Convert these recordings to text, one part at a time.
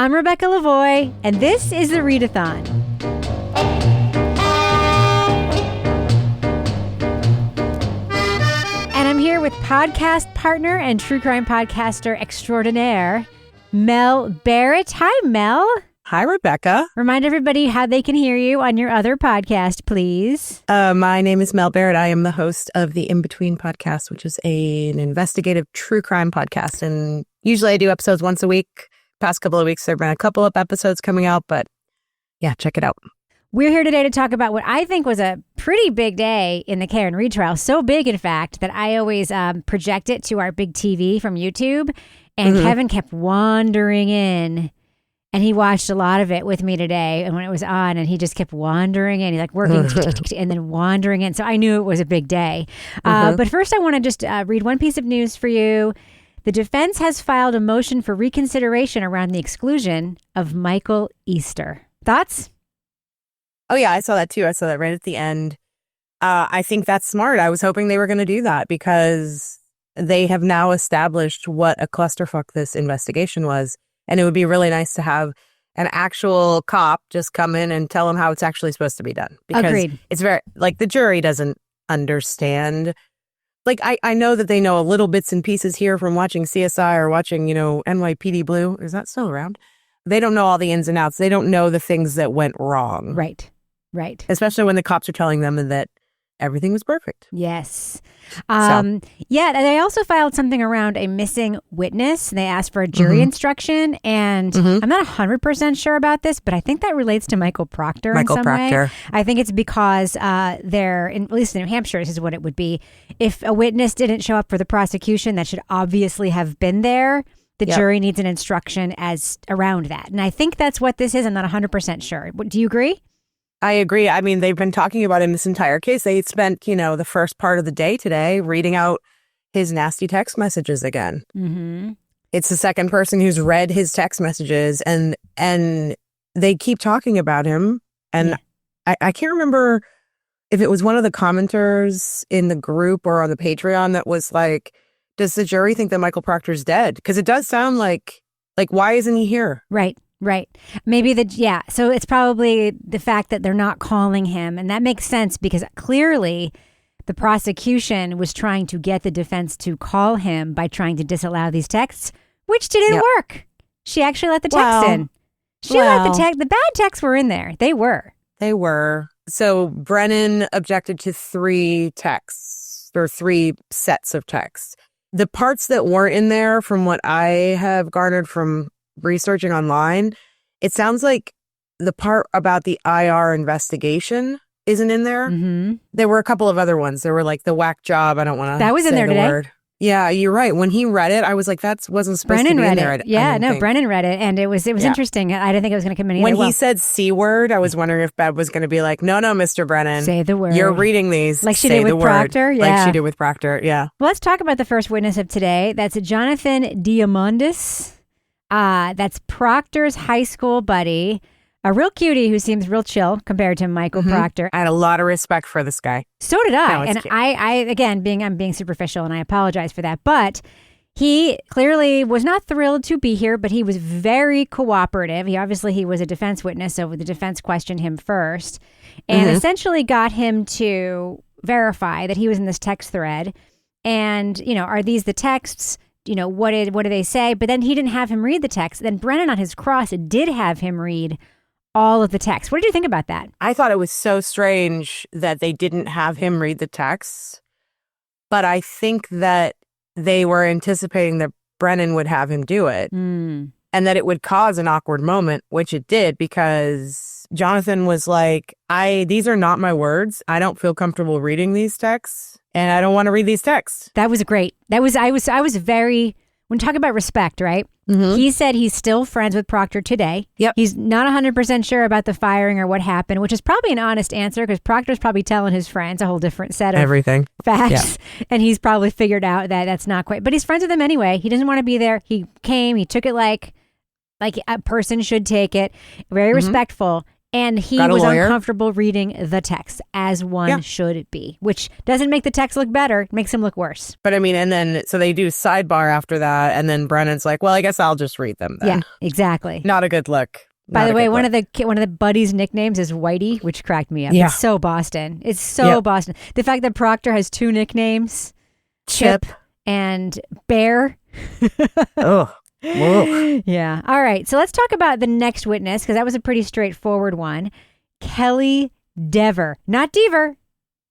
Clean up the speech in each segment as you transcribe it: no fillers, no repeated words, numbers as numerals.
I'm Rebecca Lavoie, and this is the Readathon. And I'm here with podcast partner and true crime podcaster extraordinaire, Mel Barrett. Hi, Mel. Hi, Rebecca. Remind everybody how they can hear you on your other podcast, please. My name is Mel Barrett. I am the host of the In Between podcast, which is an investigative true crime podcast. And usually I do episodes once a week. Past couple of weeks, there have been a couple of episodes coming out, but yeah, check it out. We're here today to talk about what I think was a pretty big day in the Karen retrial. So big, in fact, that I always project it to our big TV from YouTube. And Kevin kept wandering in. And he watched a lot of it with me today, and when it was on, and he just kept wandering in. He's like working and then wandering in. So I knew it was a big day. But first, I want to just read one piece of news for you. The defense has filed a motion for reconsideration around the exclusion of Michael Easter. Thoughts? Oh, yeah, I saw that too. I saw that right at the end. I think that's smart. I was hoping they were going to do that because they have now established what a clusterfuck this investigation was. And it would be really nice to have an actual cop just come in and tell them how it's actually supposed to be done. Because Agreed. It's very, like, the jury doesn't understand. Like, I know that they know a little bits and pieces here from watching CSI or watching, NYPD Blue. Is that still around? They don't know all the ins and outs. They don't know the things that went wrong. Right. Especially when the cops are telling them that everything was perfect. Yes. Yeah, they also filed something around a missing witness. They asked for a jury instruction, and I'm not 100% sure about this, but I think that relates to Michael Proctor in some way. I think it's because they're, at least in New Hampshire, this is what it would be. If a witness didn't show up for the prosecution that should obviously have been there, the jury needs an instruction as around that. And I think that's what this is. I'm not 100% sure. Do you agree? I agree. I mean, they've been talking about him this entire case. They spent, the first part of the day today reading out his nasty text messages again. It's the second person who's read his text messages, and they keep talking about him. And I can't remember if it was one of the commenters in the group or on the Patreon that was like, does the jury think that Michael Proctor's dead? Because it does sound like why isn't he here? Right. Maybe so it's probably the fact that they're not calling him. And that makes sense because clearly the prosecution was trying to get the defense to call him by trying to disallow these texts, which didn't work. She actually let the text in. Let the text. The bad texts were in there. They were. So Brennan objected to 3 texts or 3 sets of texts. The parts that weren't in there, from what I have garnered from researching online, it sounds like the part about the IR investigation isn't in there. There were a couple of other ones. There were like the whack job. I don't want to. That was in there today. Word. Yeah, you're right. When he read it, I was like, that wasn't supposed to be in there. Brennan read it, and it was interesting. I didn't think it was going to come in either. When he said C word, I was wondering if Bev was going to be like, no, Mr. Brennan. Say the word. You're reading these. Like she did with Proctor? Yeah. Like she did with Proctor, yeah. Well, let's talk about the first witness of today. That's Jonathan Diamandis. That's Proctor's high school buddy. A real cutie who seems real chill compared to Michael Proctor. I had a lot of respect for this guy. So did I. And I'm being superficial, and I apologize for that. But he clearly was not thrilled to be here, but he was very cooperative. He was a defense witness, so the defense questioned him first and essentially got him to verify that he was in this text thread. And, are these the texts? What do they say? But then he didn't have him read the text. Then Brennan on his cross did have him read all of the text. What did you think about that? I thought it was so strange that they didn't have him read the text. But I think that they were anticipating that Brennan would have him do it. And that it would cause an awkward moment, which it did, because Jonathan was like, these are not my words. I don't feel comfortable reading these texts. And I don't want to read these texts. That was great. I was very, when talking about respect, right? He said he's still friends with Proctor today. Yep. He's not 100% sure about the firing or what happened, which is probably an honest answer because Proctor's probably telling his friends a whole different set of everything facts. Yeah. And he's probably figured out that that's not quite, but he's friends with them anyway. He doesn't want to be there. He came, he took it like a person should take it. Very respectful. And he was uncomfortable reading the text, as one should be, which doesn't make the text look better. It makes him look worse. But I mean, and then, so they do sidebar after that. And then Brennan's like, well, I guess I'll just read them then. Yeah, exactly. Not a good look. By the way, one of the buddies' nicknames is Whitey, which cracked me up. Yeah. It's so Boston. It's so Boston. The fact that Proctor has two nicknames, Chip and Bear. Oh. Whoa. Yeah. All right. So let's talk about the next witness, because that was a pretty straightforward one. Kelly Dever. Not Deaver.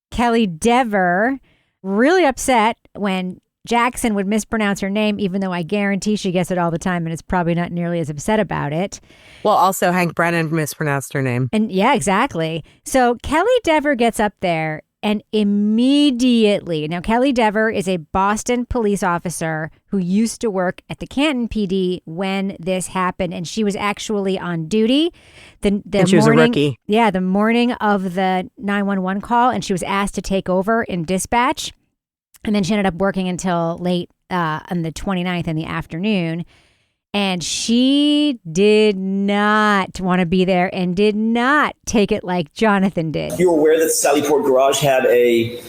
Kelly Dever. Really upset when Jackson would mispronounce her name, even though I guarantee she gets it all the time and is probably not nearly as upset about it. Well, also Hank Brennan mispronounced her name. And yeah, exactly. So Kelly Dever gets up there and immediately, now Kelly Dever is a Boston police officer who used to work at the Canton PD when this happened, and she was actually on duty. And she was a rookie. Yeah, the morning of the 911 call, and she was asked to take over in dispatch. And then she ended up working until late on the 29th in the afternoon. And she did not want to be there and did not take it like Jonathan did. You were aware that Sallyport Garage had a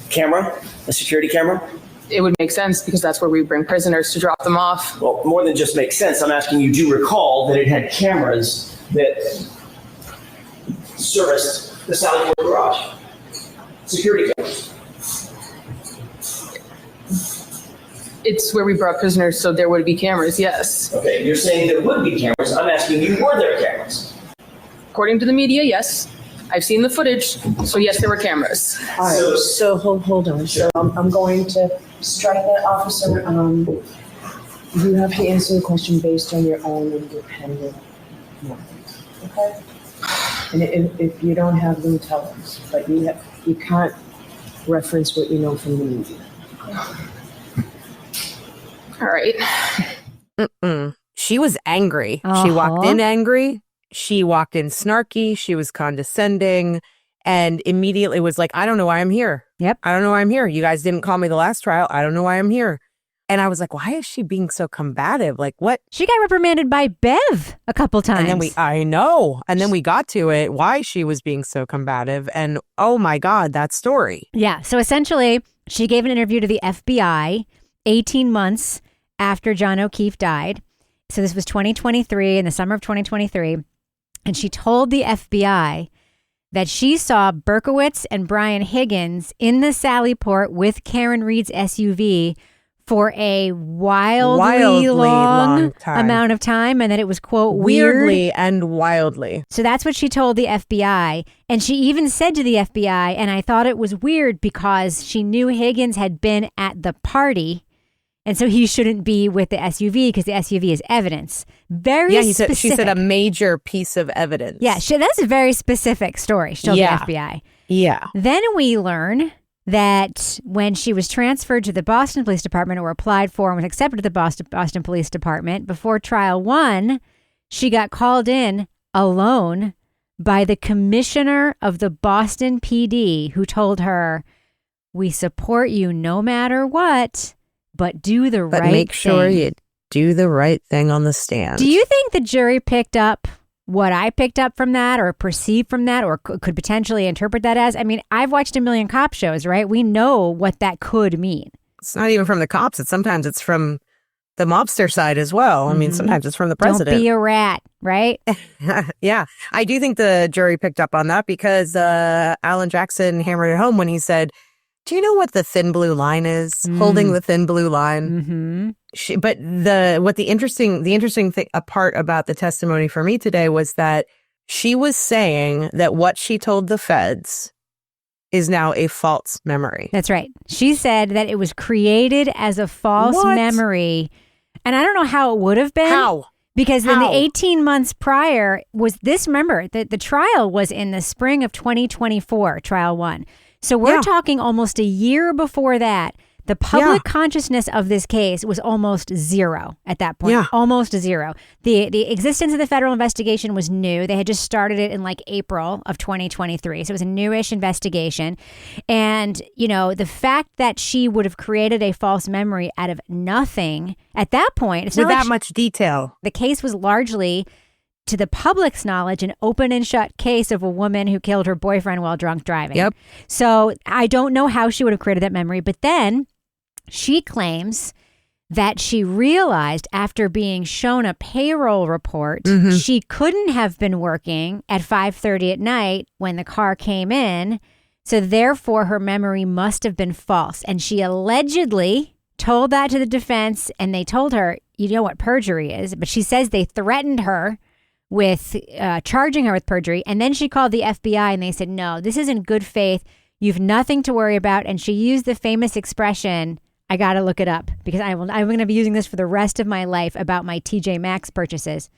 camera, a security camera? It would make sense because that's where we bring prisoners to drop them off. Well, more than just make sense. I'm asking you, do you recall that it had cameras that serviced the Sallyport Garage? Security cameras. It's where we brought prisoners, so there would be cameras, yes. Okay, you're saying there would be cameras. I'm asking you, were there cameras? According to the media, yes. I've seen the footage, so yes, there were cameras. All right, so hold on. So I'm going to strike that, officer. You have to answer the question based on your own independent knowledge, okay? And if you don't have them, tell us. But you can't reference what you know from the media. All right. She was angry. She walked in angry. She walked in snarky. She was condescending and immediately was like, I don't know why I'm here. Yep. I don't know why I'm here. You guys didn't call me the last trial. I don't know why I'm here. And I was like, why is she being so combative? Like, what? She got reprimanded by Bev a couple times. And then I know. And then we got to it, why she was being so combative. And oh my God, that story. Yeah. So essentially, she gave an interview to the FBI 18 months after John O'Keefe died. So this was 2023, in the summer of 2023. And she told the FBI that she saw Berkowitz and Brian Higgins in the Sallyport with Karen Reed's SUV for a wildly long amount of time, and that it was, quote, weirdly and wildly. So that's what she told the FBI. And she even said to the FBI, and I thought it was weird because she knew Higgins had been at the party, and so he shouldn't be with the SUV because the SUV is evidence. Very specific. She said a major piece of evidence. Yeah, that's a very specific story. She told the FBI. Yeah. Then we learn that when she was transferred to the Boston Police Department, or applied for and was accepted to the Boston Police Department, before trial one, she got called in alone by the commissioner of the Boston PD, who told her, we support you no matter what, but do the right thing. But make sure you do the right thing on the stand. Do you think the jury picked up what I picked up from that, or perceived from that, or could potentially interpret that as? I mean, I've watched a million cop shows, right? We know what that could mean. It's not even from the cops. Sometimes it's from the mobster side as well. I mean, sometimes it's from the president. Don't be a rat, right? Yeah. I do think the jury picked up on that because Alan Jackson hammered it home when he said, do you know what the thin blue line is? Holding the thin blue line. Mm-hmm. But the interesting thing, a part about the testimony for me today was that she was saying that what she told the feds is now a false memory. That's right. She said that it was created as a false memory. And I don't know how it would have been. How? Because in the 18 months prior was this, remember, the trial was in the spring of 2024, trial one. So we're talking almost a year before that. The public consciousness of this case was almost zero at that point. Almost zero. The existence of the federal investigation was new. They had just started it in like April of 2023. So it was a newish investigation. And, you know, the fact that she would have created a false memory out of nothing at that point. It's with not that much detail. The case was largely to the public's knowledge, an open and shut case of a woman who killed her boyfriend while drunk driving. Yep. So I don't know how she would have created that memory, but then she claims that she realized after being shown a payroll report, she couldn't have been working at 5:30 at night when the car came in. So therefore, her memory must have been false. And she allegedly told that to the defense, and they told her, you know what perjury is, but she says they threatened her with charging her with perjury. And then she called the FBI and they said, no, this is in good faith. You've nothing to worry about. And she used the famous expression, I got to look it up because I'm going to be using this for the rest of my life about my TJ Maxx purchases.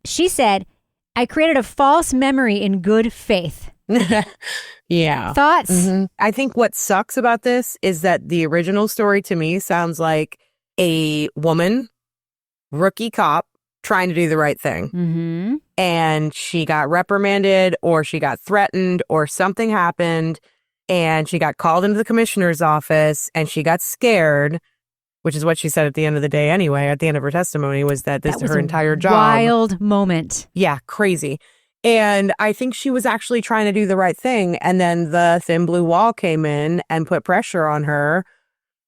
She said, I created a false memory in good faith. Yeah. Thoughts? I think what sucks about this is that the original story to me sounds like a woman, rookie cop, trying to do the right thing. And she got reprimanded or she got threatened or something happened and she got called into the commissioner's office and she got scared, which is what she said at the end of the day anyway, at the end of her testimony, was that this is her entire job. Wild moment. Yeah, crazy. And I think she was actually trying to do the right thing. And then the thin blue wall came in and put pressure on her.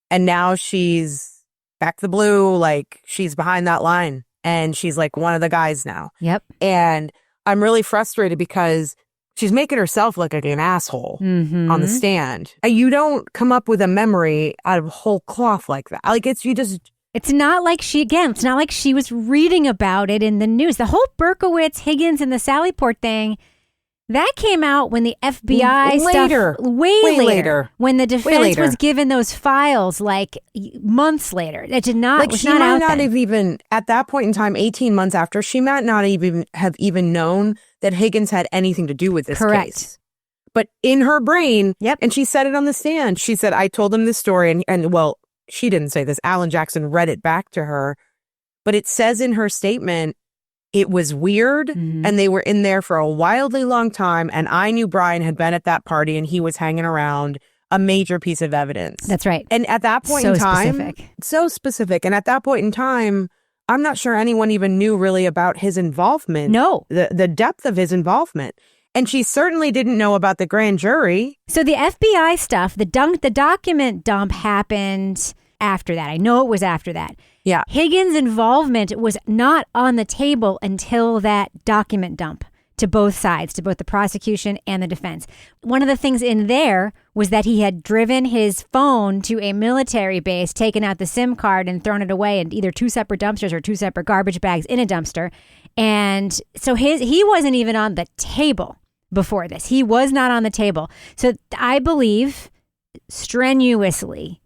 And now she's back to the blue, like she's behind that line. And she's like one of the guys now. Yep. And I'm really frustrated because she's making herself look like an asshole on the stand. You don't come up with a memory out of whole cloth like that. Like It's not like it's not like she was reading about it in the news. The whole Berkowitz, Higgins, and the Sallyport thing, that came out when the FBI later, stuff, way later, when the defense was given those files, like months later. It did not. Like was she not might out not then. have even at that point in time, 18 months after, she might not have even known that Higgins had anything to do with this case. But in her brain, and she said it on the stand. She said, "I told him this story," and well. She didn't say this. Alan Jackson read it back to her. But it says in her statement, it was weird and they were in there for a wildly long time. And I knew Brian had been at that party and he was hanging around, a major piece of evidence. That's right. And at that point in time, so specific. And at that point in time, I'm not sure anyone even knew really about his involvement. No. The depth of his involvement. And she certainly didn't know about the grand jury. So the FBI stuff, the document dump happened after that. I know it was after that. Yeah. Higgins' involvement was not on the table until that document dump to both sides, to both the prosecution and the defense. One of the things in there was that he had driven his phone to a military base, taken out the SIM card and thrown it away in either two separate dumpsters or two separate garbage bags in a dumpster. And so he wasn't even on the table before this. He was not on the table. So I believe strenuously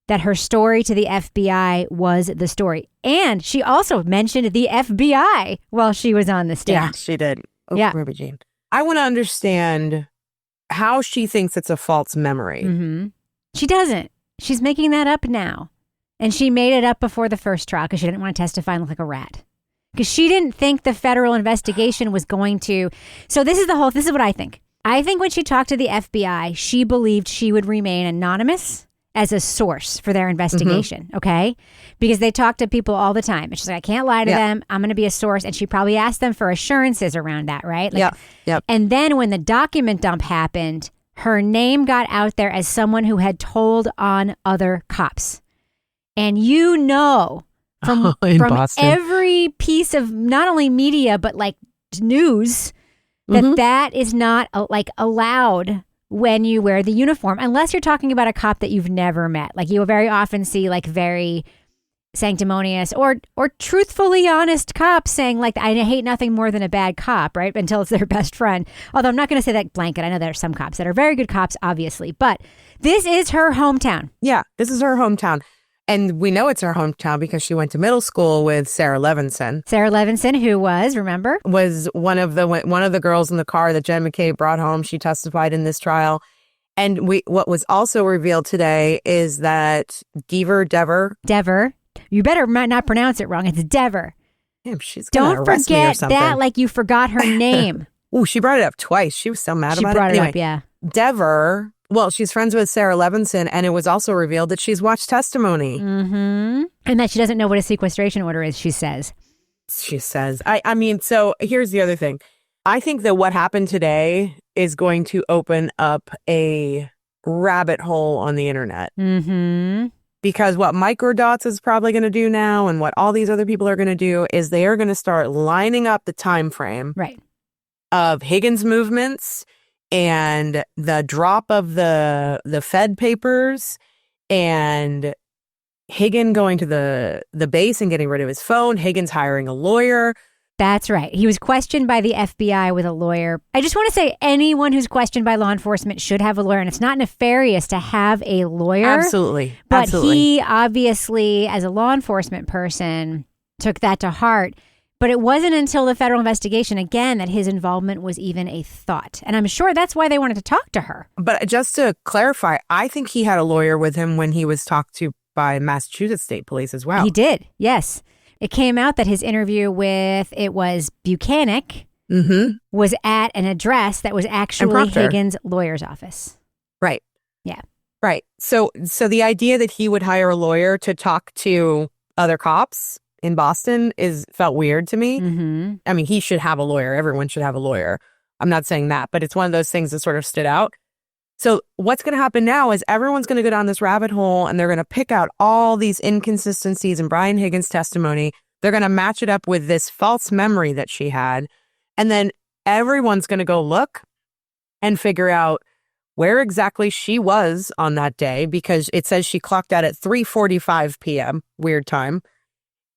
that her story to the FBI was the story. And she also mentioned the FBI while she was on the stand. Yeah, she did. Oh, yeah. Ruby Jean. I want to understand how she thinks it's a false memory. She doesn't. She's making that up now. And she made it up before the first trial because she didn't want to testify and look like a rat. Because she didn't think the federal investigation was going to. So this is what I think. I think when she talked to the FBI, she believed she would remain anonymous as a source for their investigation, okay? Because they talk to people all the time. And she's like, I can't lie to them. I'm going to be a source. And she probably asked them for assurances around that, right? Like, Yep. And then when the document dump happened, her name got out there as someone who had told on other cops. And you know, from every piece of not only media, but like news, that is not allowed when you wear the uniform, unless you're talking about a cop that you've never met. Like you very often see like very sanctimonious or truthfully honest cops saying like, I hate nothing more than a bad cop, right? Until it's their best friend. Although I'm not going to say that blanket. I know there are some cops that are very good cops, obviously, but this is her hometown. Yeah, this is her hometown. And we know it's her hometown because she went to middle school with Sarah Levinson. Sarah Levinson, who was, remember? Was one of the girls in the car that Jen McKay brought home. She testified in this trial. And what was also revealed today is that Dever. You better not pronounce it wrong. It's Dever. Damn, she's gonna arrest me or Don't forget something. that like you forgot her name. Oh, she brought it up twice. She was so mad about it. She brought it anyway, up, yeah. Dever. Well, she's friends with Sarah Levinson, and it was also revealed that she's watched testimony. And that she doesn't know what a sequestration order is, she says. she says. I mean, so here's the other thing. I think that what happened today is going to open up a rabbit hole on the internet. Mm-hmm. Because what Microdots is probably going to do now and what all these other people are going to do is they are going to start lining up the time frame of Higgins' movements and the drop of the Fed papers and Higgins going to the base and getting rid of his phone, Higgins hiring a lawyer. That's right. He was questioned by the FBI with a lawyer. I just want to say anyone who's questioned by law enforcement should have a lawyer, and it's not nefarious to have a lawyer. Absolutely. But he obviously, as a law enforcement person, took that to heart. But it wasn't until the federal investigation, again, that his involvement was even a thought. And I'm sure that's why they wanted to talk to her. But just to clarify, I think he had a lawyer with him when he was talked to by Massachusetts State Police as well. He did, yes. It came out that his interview with, it was Buchanan, was at an address that was actually Higgins' lawyer's office. Right. Yeah. Right. So the idea that he would hire a lawyer to talk to other cops in Boston felt weird to me. Mm-hmm. I mean, he should have a lawyer. Everyone should have a lawyer. I'm not saying that, but it's one of those things that sort of stood out. So what's going to happen now is everyone's going to go down this rabbit hole and they're going to pick out all these inconsistencies in Brian Higgins' testimony. They're going to match it up with this false memory that she had. And then everyone's going to go look and figure out where exactly she was on that day, because it says she clocked out at 3:45 p.m., weird time.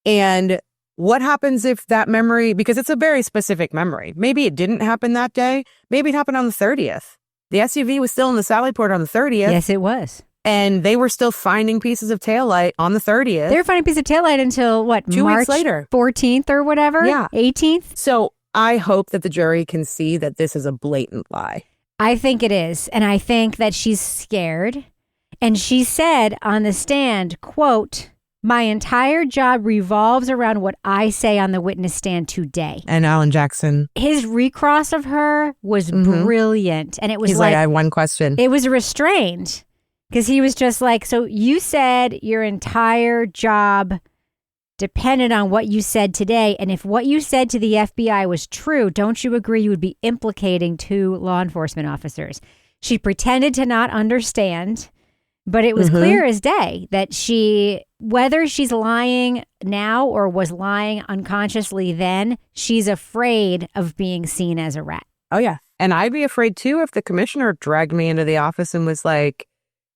And what happens if that memory, because it's a very specific memory, maybe it didn't happen that day. Maybe it happened on the 30th. The SUV was still in the Sally Port on the 30th. Yes, it was. And they were still finding pieces of taillight on the 30th. They were finding pieces of taillight until, what, 2 March weeks later. 14th or whatever? Yeah. 18th? So I hope that the jury can see that this is a blatant lie. I think it is. And I think that she's scared. And she said on the stand, quote, "My entire job revolves around what I say on the witness stand today." And Alan Jackson. His recross of her was brilliant. And it was He's like, I have one question. It was restrained. Because he was just like, so you said your entire job depended on what you said today. And if what you said to the FBI was true, don't you agree you would be implicating 2 law enforcement officers? She pretended to not understand, but it was clear as day that whether she's lying now or was lying unconsciously then, she's afraid of being seen as a rat. Oh, yeah. And I'd be afraid, too, if the commissioner dragged me into the office and was like,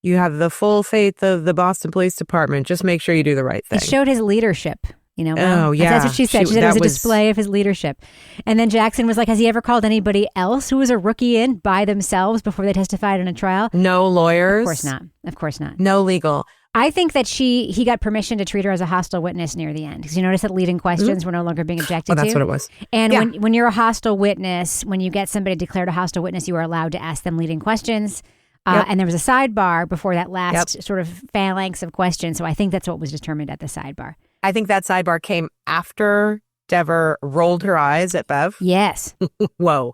you have the full faith of the Boston Police Department. Just make sure you do the right thing. It showed his leadership, Mel. Oh, yeah. That's what she said. She said it was a display of his leadership. And then Jackson was like, has he ever called anybody else who was a rookie in by themselves before they testified in a trial? No lawyers. Of course not. Of course not. No legal. I think that he got permission to treat her as a hostile witness near the end. Because you notice that leading questions were no longer being objected to. Oh, that's what it was. And when you're a hostile witness, when you get somebody declared a hostile witness, you are allowed to ask them leading questions. And there was a sidebar before that last sort of phalanx of questions. So I think that's what was determined at the sidebar. I think that sidebar came after Dever rolled her eyes at Bev. Yes. Whoa.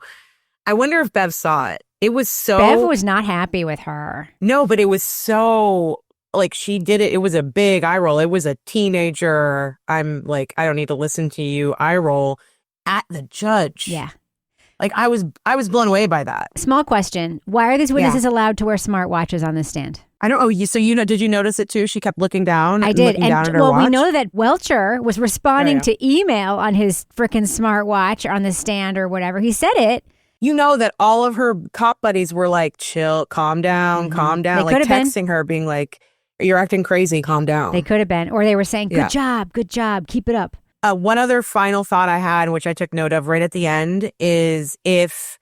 I wonder if Bev saw it. It was so... Bev was not happy with her. No, but it was so... Like, she did it. It was a big eye roll. It was a teenager, I'm like, I don't need to listen to you, eye roll at the judge. Yeah. Like, I was blown away by that. Small question. Why are these witnesses allowed to wear smartwatches on the stand? I don't know. So, did you notice it too? She kept looking down. I did. Down at her well, watch. we know that Welcher was responding to email on his frickin' smartwatch or on the stand or whatever. He said it. You know that all of her cop buddies were like, chill, calm down, calm down. They like texting been. her, being like, you're acting crazy, calm down. They could have been. Or they were saying, good job, keep it up. One other final thought I had, which I took note of right at the end, is if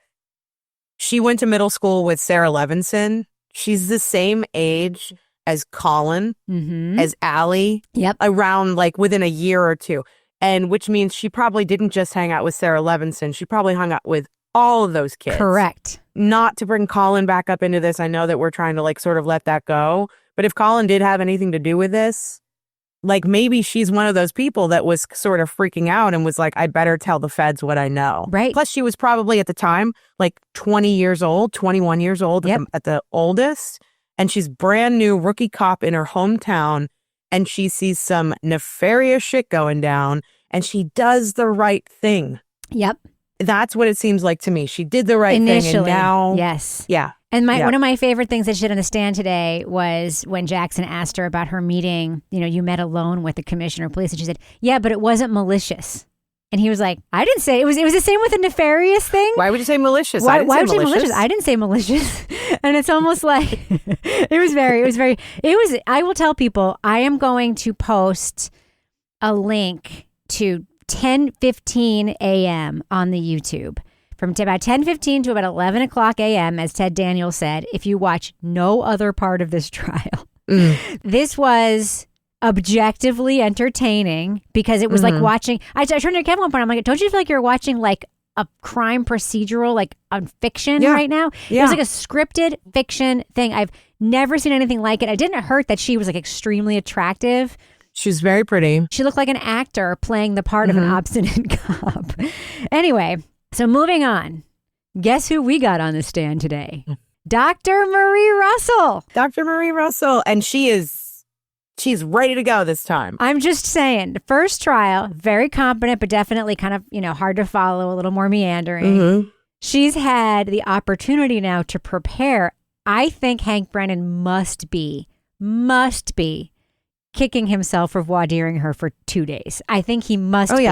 she went to middle school with Sarah Levinson, she's the same age as Colin, as Allie, around like within a year or two. And which means she probably didn't just hang out with Sarah Levinson. She probably hung out with all of those kids. Correct. Not to bring Colin back up into this. I know that we're trying to like sort of let that go. But if Colin did have anything to do with this, like maybe she's one of those people that was sort of freaking out and was like, I better tell the feds what I know. Right. Plus, she was probably at the time like 20 years old, 21 years old at the oldest. And she's brand new rookie cop in her hometown. And she sees some nefarious shit going down. and she does the right thing. Yep. That's what it seems like to me. She did the right Initially, thing, and now, yes. yeah. And one of my favorite things that she did on the stand today was when Jackson asked her about her meeting, you met alone with the commissioner of police, and she said, yeah, but it wasn't malicious. And he was like, I didn't say it was the same with the nefarious thing. Why would you say malicious? Why would you say malicious? I didn't say malicious. And it's almost like I will tell people I am going to post a link to 10:15 a.m. on the YouTube from about 10:15 to about 11 o'clock a.m. as Ted Daniels said, if you watch no other part of this trial. This was objectively entertaining because it was like watching. I turned to Kevin one point. I'm like, don't you feel like you're watching like a crime procedural, like on fiction right now? Yeah. It was like a scripted fiction thing. I've never seen anything like it. It didn't hurt that she was like extremely attractive. She's very pretty. She looked like an actor playing the part of an obstinate cop. Anyway, so moving on. Guess who we got on the stand today? Dr. Marie Russell. Dr. Marie Russell. And she's ready to go this time. I'm just saying, the first trial, very competent, but definitely kind of, hard to follow, a little more meandering. She's had the opportunity now to prepare. I think Hank Brennan must be kicking himself for voir direing her for 2 days. I think he must be.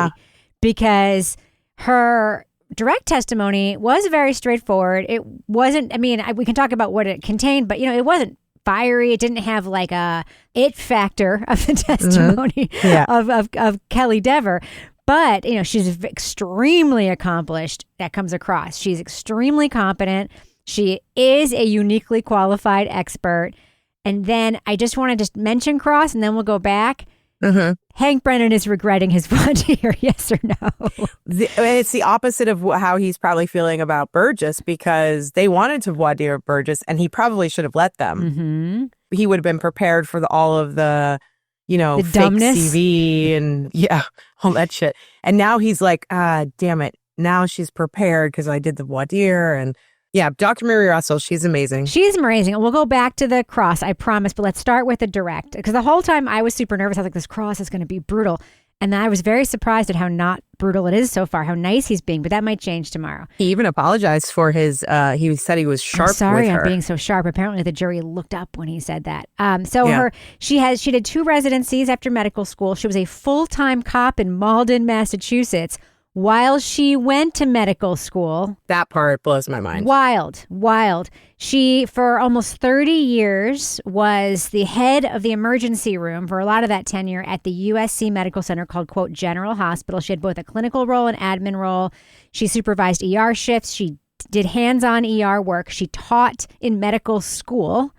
Because her direct testimony was very straightforward. It wasn't, we can talk about what it contained, but, it wasn't fiery. It didn't have like a it factor of the testimony of Kelly Dever. But, she's extremely accomplished. That comes across. She's extremely competent. She is a uniquely qualified expert. And then I just want to just mention Cross, and then we'll go back. Hank Brennan is regretting his voir dire, yes or no? It's the opposite of how he's probably feeling about Burgess, because they wanted to voir dire Burgess, and he probably should have let them. He would have been prepared for all of the, the fake dumbness. CV and all that shit. And now he's like, damn it. Now she's prepared because I did the voir dire. And yeah, Dr. Marie Russell, she's amazing. She's amazing. We'll go back to the cross, I promise. But let's start with the direct. Because the whole time I was super nervous. I was like, this cross is going to be brutal. And I was very surprised at how not brutal it is so far, how nice he's being. But that might change tomorrow. He even apologized for his, he said he was sharp I'm sorry with her. I'm being so sharp. Apparently the jury looked up when he said that. She did 2 residencies after medical school. She was a full-time cop in Malden, Massachusetts, while she went to medical school. That part blows my mind. Wild. She, for almost 30 years, was the head of the emergency room for a lot of that tenure at the USC Medical Center called, quote, General Hospital. She had both a clinical role and admin role. She supervised ER shifts. She did hands-on ER work. She taught in medical school.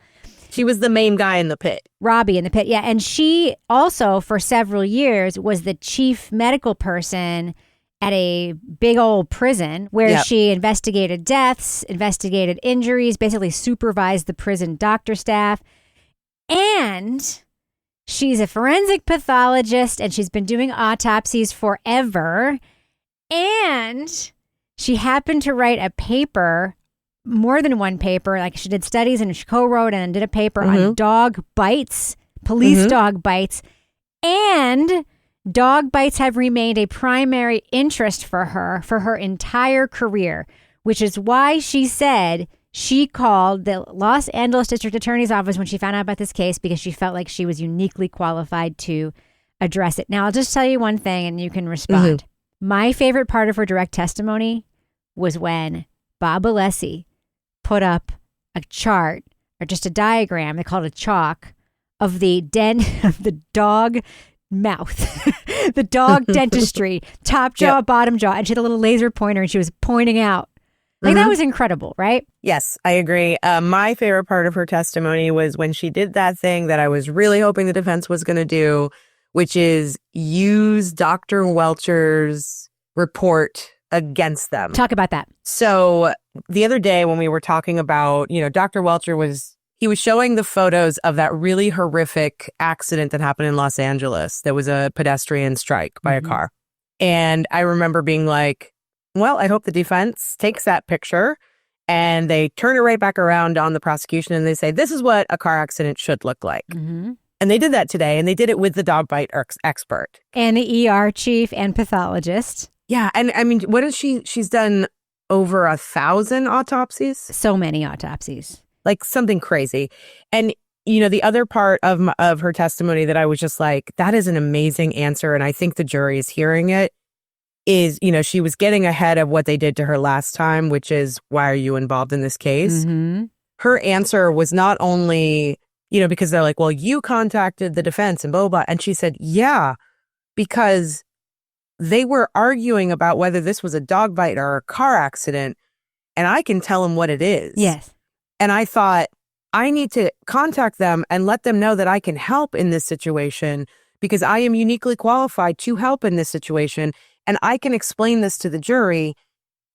She was the main guy in the pit. Robbie in the pit, yeah. And she also, for several years, was the chief medical person at a big old prison where she investigated deaths, investigated injuries, basically supervised the prison doctor staff. And she's a forensic pathologist, and she's been doing autopsies forever. And she happened to write a paper, more than one paper, like she did studies and she co-wrote and did a paper on dog bites, police dog bites. And dog bites have remained a primary interest for her entire career, which is why she said she called the Los Angeles District Attorney's Office when she found out about this case, because she felt like she was uniquely qualified to address it. Now, I'll just tell you one thing and you can respond. My favorite part of her direct testimony was when Bob Alessi put up a chart, or just a diagram, they called it a chalk, of the of the dog mouth, the dog dentistry, top jaw, bottom jaw, and she had a little laser pointer and she was pointing out. Like that was incredible, right? Yes, I agree. My favorite part of her testimony was when she did that thing that I was really hoping the defense was going to do, which is use Dr. Welcher's report against them. Talk about that. So the other day when we were talking about, Dr. Welcher was showing the photos of that really horrific accident that happened in Los Angeles. There was a pedestrian strike by a car. And I remember being like, well, I hope the defense takes that picture and they turn it right back around on the prosecution and they say, this is what a car accident should look like. And they did that today, and they did it with the dog bite expert. And the ER chief and pathologist. Yeah, and I mean, what is she? She's done over 1,000 autopsies? So many autopsies. Like something crazy. And, you know, the other part of her testimony that I was just like, that is an amazing answer, and I think the jury is hearing it, is, you know, she was getting ahead of what they did to her last time, which is, why are you involved in this case? Mm-hmm. Her answer was not only, you know, because they're like, well, you contacted the defense and blah, blah, blah. And she said, yeah, because they were arguing about whether this was a dog bite or a car accident, and I can tell them what it is. Yes. And I thought, I need to contact them and let them know that I can help in this situation because I am uniquely qualified to help in this situation. And I can explain this to the jury,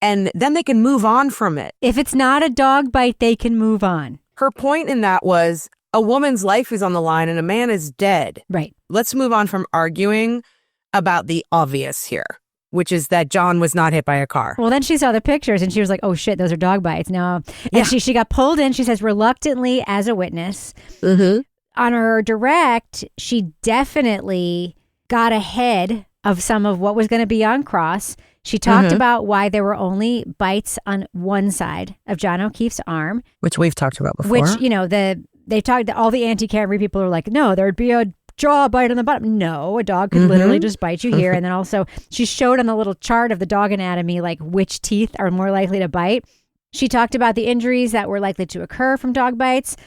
and then they can move on from it. If it's not a dog bite, they can move on. Her point in that was, a woman's life is on the line and a man is dead. Right. Let's move on from arguing about the obvious here, which is that John was not hit by a car. Well, then she saw the pictures and she was like, oh shit, those are dog bites. No. And she got pulled in, she says, reluctantly as a witness. Mm-hmm. On her direct, she definitely got ahead of some of what was going to be on cross. She talked about why there were only bites on one side of John O'Keefe's arm. Which we've talked about before. Which, you know, they talked, all the anti-Camry people are like, no, there'd be a jaw bite on the bottom. No, a dog could literally just bite you here. And then also she showed on the little chart of the dog anatomy, like which teeth are more likely to bite. She talked about the injuries that were likely to occur from dog bites.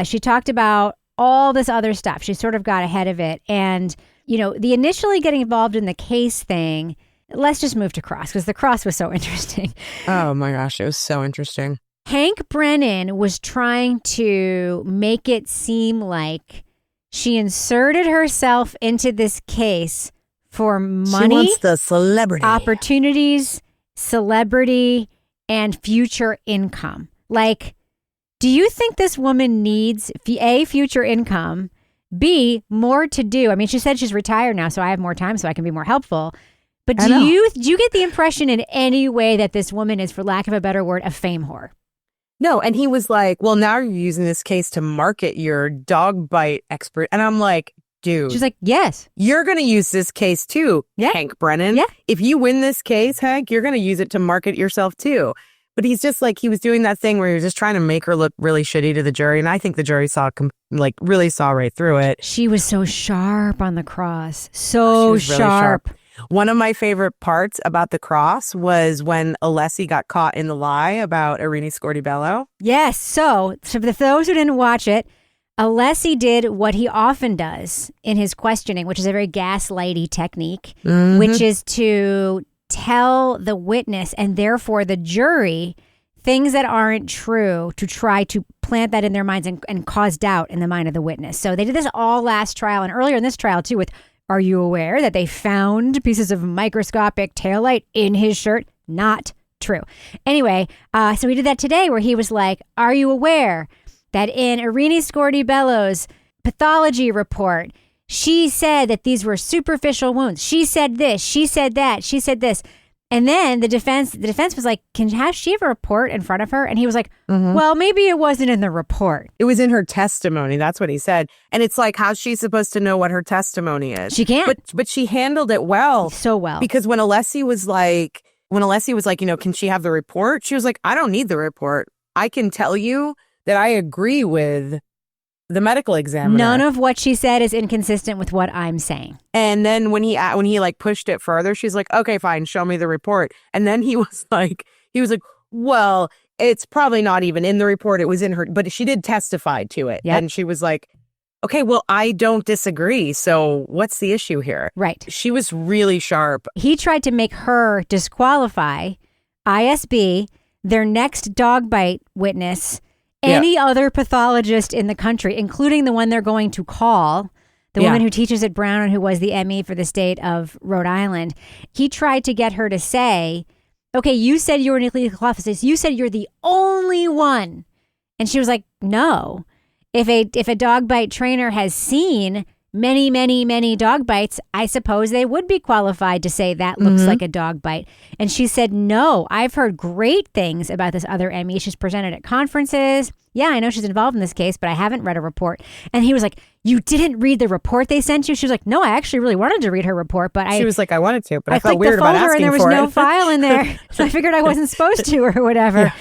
She talked about all this other stuff. She sort of got ahead of it. And, you know, the initially getting involved in the case thing, let's just move to cross because the cross was so interesting. Oh my gosh, it was so interesting. Hank Brennan was trying to make it seem like she inserted herself into this case for money. She wants the celebrity. Opportunities, celebrity, and future income. Like, do you think this woman needs, A, future income, B, more to do? I mean, she said she's retired now, so I have more time so I can be more helpful. But do you get the impression in any way that this woman is, for lack of a better word, a fame whore? No, and he was like, well, now you're using this case to market your dog bite expert. And I'm like, dude. She's like, yes. You're going to use this case too, Hank Brennan. Yeah. If you win this case, Hank, you're going to use it to market yourself too. But he's just like, he was doing that thing where he was just trying to make her look really shitty to the jury. And I think the jury really saw right through it. She was so sharp on the cross. So She was really sharp. One of my favorite parts about the cross was when Alessi got caught in the lie about Irini Scortibello. Yes. So for those who didn't watch it, Alessi did what he often does in his questioning, which is a very gaslighty technique, which is to tell the witness and therefore the jury things that aren't true to try to plant that in their minds and cause doubt in the mind of the witness. So they did this all last trial and earlier in this trial too with, are you aware that they found pieces of microscopic taillight in his shirt? Not true. Anyway, so he did that today where he was like, are you aware that in Irini Scortibello's pathology report, she said that these were superficial wounds. She said this, she said that, she said this. And then the defense was like, has she have a report in front of her? And he was like, well, maybe it wasn't in the report. It was in her testimony. That's what he said. And it's like, how's she supposed to know what her testimony is? She can't. But she handled it well. So well. Because when Alessi was like, you know, can she have the report? She was like, I don't need the report. I can tell you that I agree with the medical examiner. None of what she said is inconsistent with what I'm saying. And then when he like pushed it further, she's like, okay, fine, show me the report. And then he was like, well, it's probably not even in the report. It was in her, but she did testify to it. Yep. And she was like, okay, well, I don't disagree. So what's the issue here? Right. She was really sharp. He tried to make her disqualify ISB, their next dog bite witness, any other pathologist in the country, including the one they're going to call, the woman who teaches at Brown and who was the ME for the state of Rhode Island. He tried to get her to say, okay, you said you were an illegal officer. You said you're the only one. And she was like, no. If a dog bite trainer has seen many, many, many dog bites, I suppose they would be qualified to say that looks like a dog bite. And she said, no, I've heard great things about this other Emmy. She's presented at conferences. Yeah, I know she's involved in this case, but I haven't read a report. And he was like, you didn't read the report they sent you? She was like, no, I actually really wanted to read her report, but she was like, I wanted to, but I felt clicked weird the about folder asking and there was for no it. file in there. So I figured I wasn't supposed to or whatever. Yeah.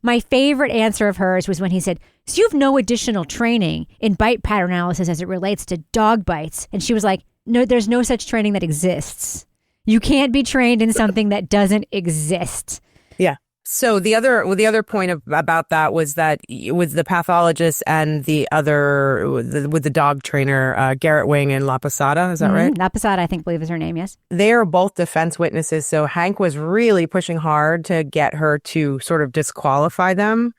My favorite answer of hers was when he said, so you have no additional training in bite pattern analysis as it relates to dog bites. And she was like, no, there's no such training that exists. You can't be trained in something that doesn't exist. Yeah. So the other point about that was that with the pathologist and the other with the dog trainer, Garrett Wing and La Posada, is that right? La Posada, I believe is her name. Yes. They are both defense witnesses. So Hank was really pushing hard to get her to sort of disqualify them.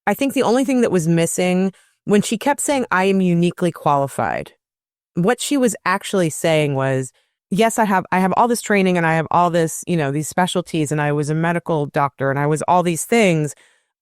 I think the only thing that was missing when she kept saying, I am uniquely qualified, what she was actually saying was, yes, I have all this training and I have all this, these specialties, and I was a medical doctor and I was all these things.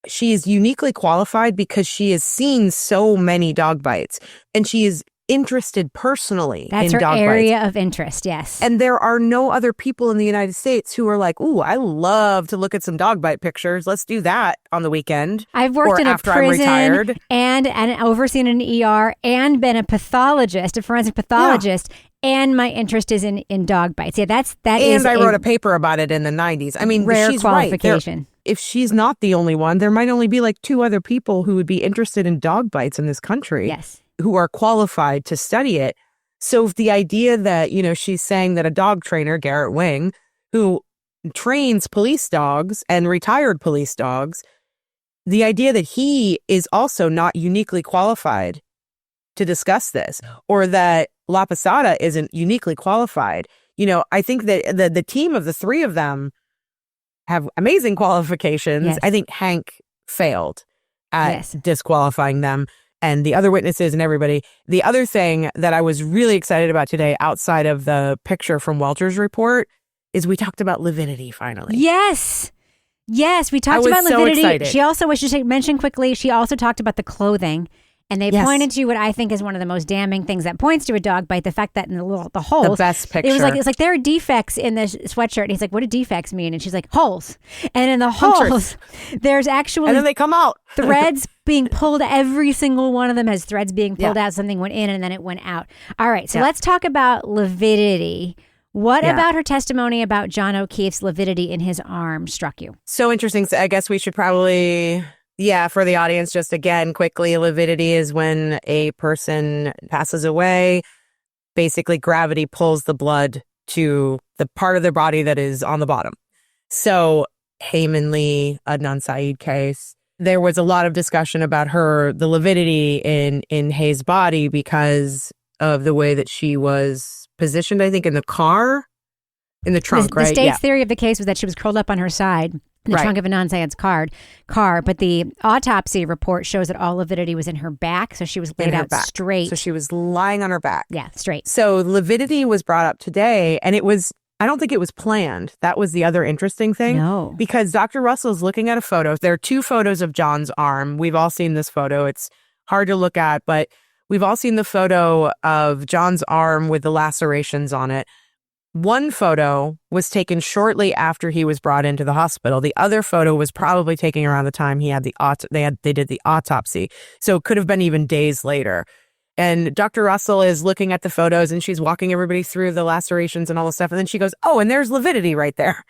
She is uniquely qualified because she has seen so many dog bites and she is interested personally That's in her dog area bites. of interest. Yes. And there are no other people in the United States who are like, ooh, I love to look at some dog bite pictures. Let's do that on the weekend. I've worked or in a after I'm prison retired. and overseen an ER and been a pathologist, a forensic pathologist. Yeah. And my interest is in dog bites. Yeah, that is. And I wrote a paper about it in the 90s. I mean, rare she's qualification. Right. If she's not the only one, there might only be like 2 other people who would be interested in dog bites in this country. Yes. Who are qualified to study it. So the idea that, she's saying that a dog trainer, Garrett Wing, who trains police dogs and retired police dogs, the idea that he is also not uniquely qualified to discuss this, or that La Posada isn't uniquely qualified. I think that the team of the 3 of them have amazing qualifications. Yes. I think Hank failed at disqualifying them. And the other witnesses and everybody. The other thing that I was really excited about today, outside of the picture from Welter's report, is we talked about lividity finally. Yes. Yes, we talked about so lividity. excited. She also, I should mention quickly, she also talked about the clothing. And they pointed to what I think is one of the most damning things that points to a dog bite, the fact that in the holes. The best picture. It's like there are defects in the sweatshirt. And he's like, what do defects mean? And she's like, holes. And in the holes, there's actually and then they come out. threads being pulled. Every single one of them has threads being pulled out. Something went in and then it went out. All right. So let's talk about lividity. What about her testimony about John O'Keefe's lividity in his arm struck you? So interesting. So I guess we should probably... Yeah, for the audience, just again, quickly, lividity is when a person passes away. Basically, gravity pulls the blood to the part of their body that is on the bottom. So, Heyman Lee, Adnan Syed case, there was a lot of discussion about the lividity in Hay's body because of the way that she was positioned, I think, in the car, in the trunk, right? The state's theory of the case was that she was curled up on her side in the trunk of Adnan Syed's car, but the autopsy report shows that all lividity was in her back, so she was laid out straight. So she was lying on her back. Yeah, straight. So lividity was brought up today, and I don't think it was planned. That was the other interesting thing. No. Because Dr. Russell's looking at a photo. There are 2 photos of John's arm. We've all seen this photo. It's hard to look at, but we've all seen the photo of John's arm with the lacerations on it. One photo was taken shortly after he was brought into the hospital. The other photo was probably taken around the time he had they did the autopsy. So it could have been even days later. And Dr. Russell is looking at the photos and she's walking everybody through the lacerations and all the stuff. And then she goes, oh, and there's lividity right there.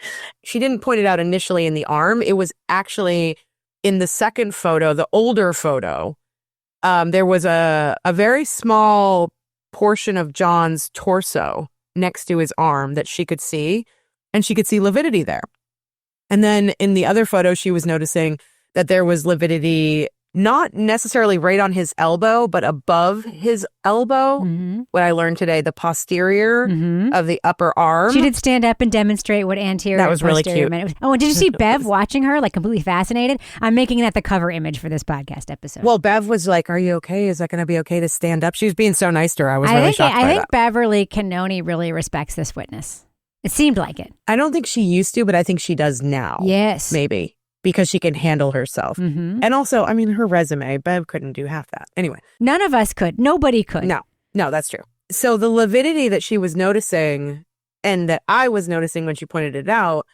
She didn't point it out initially in the arm. It was actually in the second photo, the older photo. There was a very small portion of John's torso next to his arm that she could see, and she could see lividity there. And then in the other photo, she was noticing that there was lividity not necessarily right on his elbow, but above his elbow. Mm-hmm. What I learned today, the posterior of the upper arm. She did stand up and demonstrate what anterior that was and posterior really cute. meant. Oh, and did you see Bev watching her, like completely fascinated? I'm making that the cover image for this podcast episode. Well, Bev was like, are you okay? Is that going to be okay to stand up? She was being so nice to her. I was really shocked by that. I think Beverly Cannoni really respects this witness. It seemed like it. I don't think she used to, but I think she does now. Yes. Maybe. Because she can handle herself. Mm-hmm. And also, I mean, her resume, Bev couldn't do half that. Anyway. None of us could. Nobody could. No, that's true. So the lividity that she was noticing and that I was noticing when she pointed it out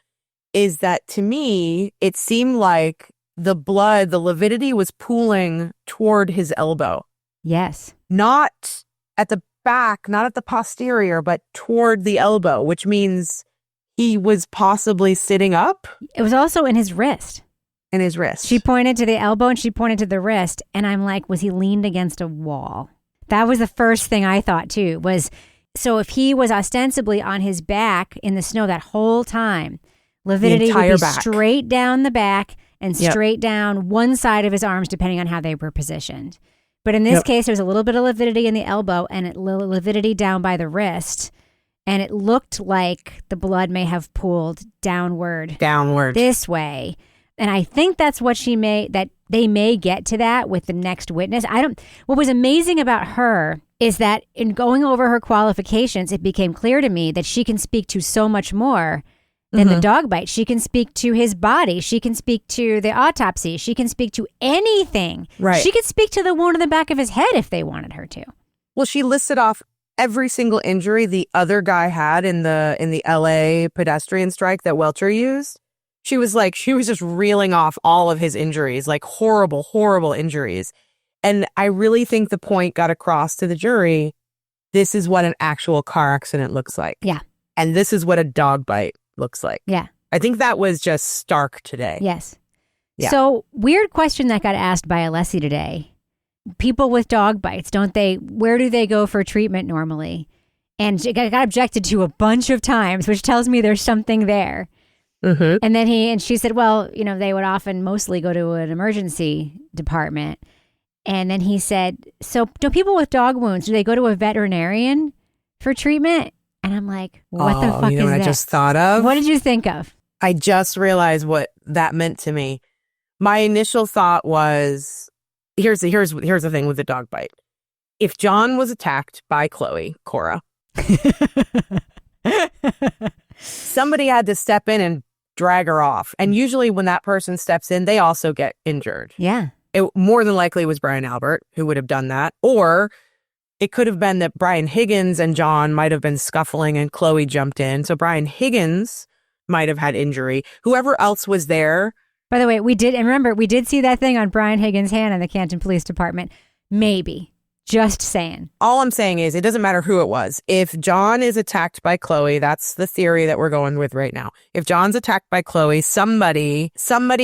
is that to me, it seemed like the blood, the lividity was pooling toward his elbow. Yes. Not at the back, not at the posterior, but toward the elbow, which means he was possibly sitting up. It was also in his wrist. In his wrist. She pointed to the elbow and she pointed to the wrist. And I'm like, was he leaned against a wall? That was the first thing I thought too, was so if he was ostensibly on his back in the snow that whole time, lividity would be straight down the back and straight down one side of his arms, depending on how they were positioned. But in this case, there was a little bit of lividity in the elbow and lividity down by the wrist. And it looked like the blood may have pooled downward this way. And I think that's what they may get to that with the next witness. What was amazing about her is that in going over her qualifications, it became clear to me that she can speak to so much more than the dog bite. She can speak to his body. She can speak to the autopsy. She can speak to anything. Right. She could speak to the wound in the back of his head if they wanted her to. Well, she listed off every single injury the other guy had in the LA pedestrian strike that Welcher used. She was just reeling off all of his injuries, like horrible, horrible injuries. And I really think the point got across to the jury. This is what an actual car accident looks like. Yeah. And this is what a dog bite looks like. Yeah. I think that was just stark today. Yes. Yeah. So weird question that got asked by Alessi today. People with dog bites, where do they go for treatment normally? And it got objected to a bunch of times, which tells me there's something there. Mm-hmm. And then she said, well, they would often mostly go to an emergency department. And then he said, so do people with dog wounds, do they go to a veterinarian for treatment? And I'm like, what the fuck is that? You know what I just thought of? What did you think of? I just realized what that meant to me. My initial thought was, here's the thing with the dog bite. If John was attacked by Cora, somebody had to step in and drag her off. And usually when that person steps in, they also get injured. Yeah. It more than likely was Brian Albert who would have done that. Or it could have been that Brian Higgins and John might have been scuffling and Chloe jumped in. So Brian Higgins might have had injury. Whoever else was there. By the way, we did see that thing on Brian Higgins' hand in the Canton Police Department. Maybe. Just saying. All I'm saying is it doesn't matter who it was. If John is attacked by Chloe, that's the theory that we're going with right now. If John's attacked by Chloe, somebody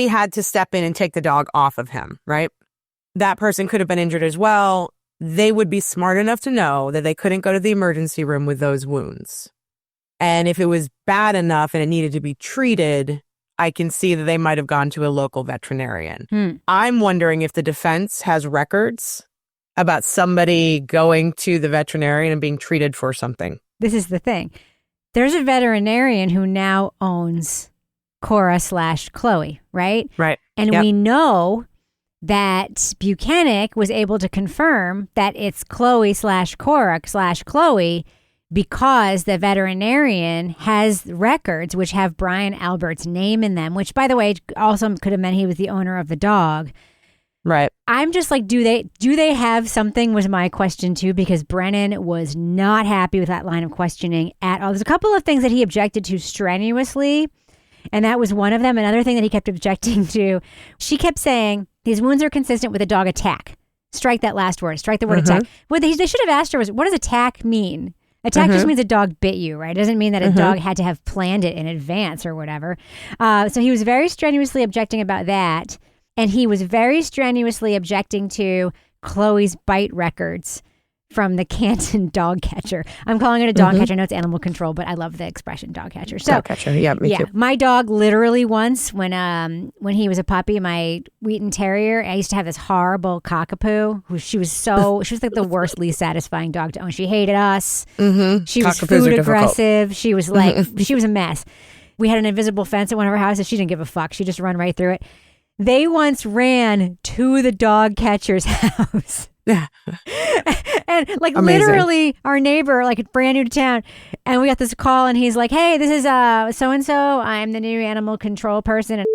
had to step in and take the dog off of him, right? That person could have been injured as well. They would be smart enough to know that they couldn't go to the emergency room with those wounds. And if it was bad enough and it needed to be treated, I can see that they might have gone to a local veterinarian. I'm wondering if the defense has records about somebody going to the veterinarian and being treated for something. This is the thing. There's a veterinarian who now owns Cora/Chloe, right? Right. And we know that Buchanan was able to confirm that it's Chloe/Cora/Chloe because the veterinarian has records which have Brian Albert's name in them, which, by the way, also could have meant he was the owner of the dog. Right. I'm just like, do they have something was my question too, because Brennan was not happy with that line of questioning at all. There's a couple of things that he objected to strenuously, and that was one of them. Another thing that he kept objecting to, she kept saying, these wounds are consistent with a dog attack. Strike that last word. Strike the word attack. What they should have asked her was, what does attack mean? Attack just means a dog bit you, right? It doesn't mean that a dog had to have planned it in advance or whatever. So he was very strenuously objecting about that. And he was very strenuously objecting to Chloe's bite records from the Canton dog catcher. I'm calling it a dog catcher. I know it's animal control, but I love the expression dog catcher. So, dog catcher, yeah, me too. My dog literally once, when he was a puppy, my Wheaton Terrier, I used to have this horrible cockapoo. She was like the worst, least satisfying dog to own. She hated us. She was food aggressive. She was like, she was a mess. We had an invisible fence at one of our houses. She didn't give a fuck. She just run right through it. They once ran to the dog catcher's house. Yeah. And like amazing. Literally our neighbor, like brand new to town. And we got this call and he's like, hey, this is so-and-so. I'm the new animal control person and